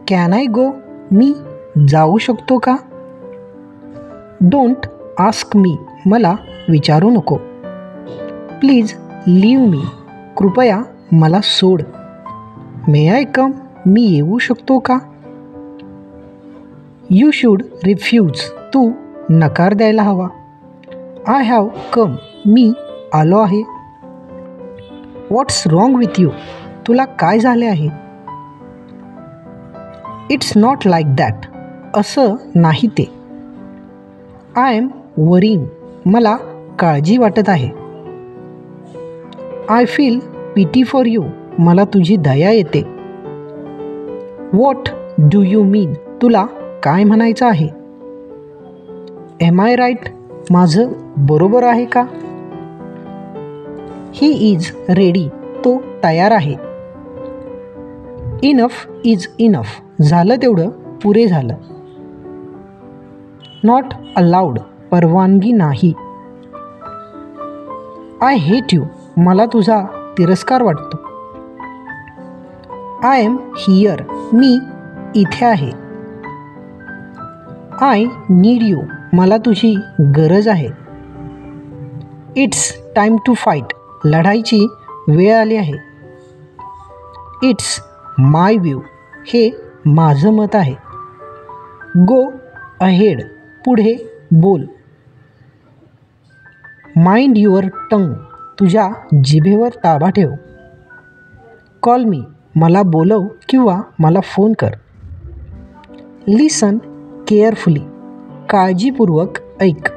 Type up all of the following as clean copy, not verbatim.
Can I गो? मी जाऊ शकतो का? डोंट आस्क मी, मला विचारू नको. प्लीज लीव मी, कृपया मला सोड. मे आय कम? मी येऊ शकतो का? यू शूड रिफ्यूज, तू नकार द्यायला हवा. आय हॅव कम, मी आलो आहे. व्हॉट्स रॉंग विथ यू, तुला काय झाले आहे? इट्स नॉट लाईक दॅट, असं नाही ते. आय एम वरिंग, मला काळजी वाटत आहे. I feel pity for you, मला तुझी दया येते. व्हॉट डू यू मीन, तुला काय म्हणायचं आहे? एम आय राईट, माझं बरोबर आहे का? ही इज रेडी, तो तयार आहे. इनफ इज इनफ, झालं तेवढं पुरे झालं. नॉट अलाउड, परवानगी नाही. आय हेट यू, मला तुझा तिरस्कार वाटतो. आय एम हियर, मी इथे आहे. आय नीड यू, मला तुझी गरज आहे. इट्स टाईम टू फाईट, लढाईची वेळ आली आहे. इट्स माय व्ह्यू, हे माझं मत आहे. गो अहेड, पुढे बोल. माइंड युअर टंग, तुझ्या जिभेवर ताबा ठेव. कॉल मी, मला बोलव किंवा मला फोन कर. लिसन केअरफुली, काळजीपूर्वक ऐक.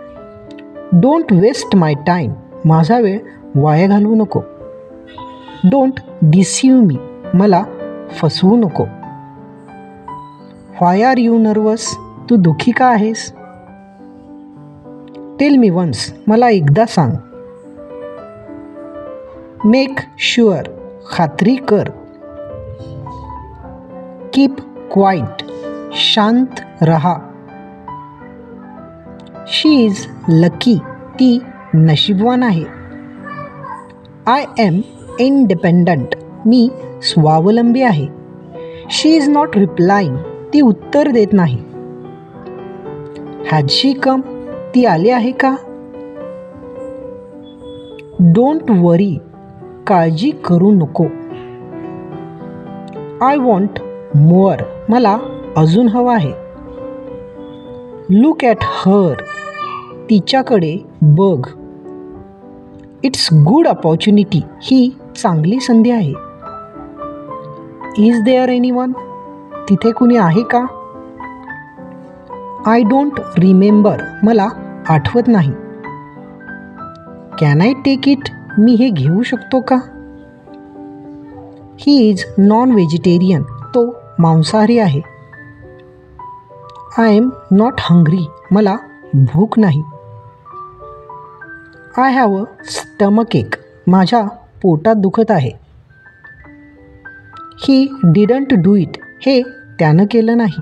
डोंट वेस्ट माय टाईम, माझा वेळ वाया घालवू नको. डोंट डिसीव मी, मला फसवू नको. व्हाय आर यू नर्वस, तू दुःखी का आहेस? टेल मी वन्स, मला एकदा सांग. मेक शुअर, खात्री कर. कीप क्वाईट, शांत रहा. शी इज लकी, ती नशीबवान आहे. आय एम इंडिपेंडंट, मी स्वावलंबी आहे. शी इज नॉट रिप्लाईंग, ती उत्तर देत नाही. हॅज शी कम, ती आली आहे का? डोंट वरी, काळजी करू नको. आय वॉन्ट मोअर, मला अजून हवं आहे. लुक ॲट हर, तिच्याकडे बघ. इट्स गुड अपॉर्च्युनिटी, ही चांगली संधी आहे. इज देअर एनीवन, तिथे कुणी आहे का? आय डोंट रिमेंबर, मला आठवत नाही. कॅन आय टेक इट, मी हे घेऊ शकतो का? ही इज नॉन व्हेजिटेरियन, तो मांसाहारी आहे. आय एम नॉट हंग्री, मला भूक नाही. आय हॅव अ स्टमक एक, माझ्या पोटात दुखत आहे. ही डिडंट डू इट, हे त्यानं केलं नाही.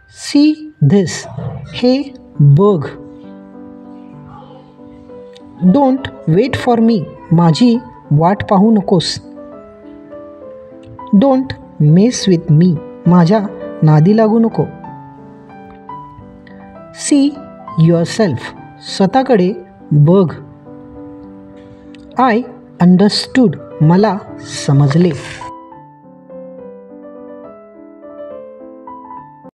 सी धिस, हे बघ. डोंट वेट फॉर मी, माझी वाट पाहू नकोस. डोंट मेस विथ मी, माझ्या नादी लागू नको. सी युअरसेल्फ, स्वतःकडे बघ. आय अंडरस्टूड, मला समजले.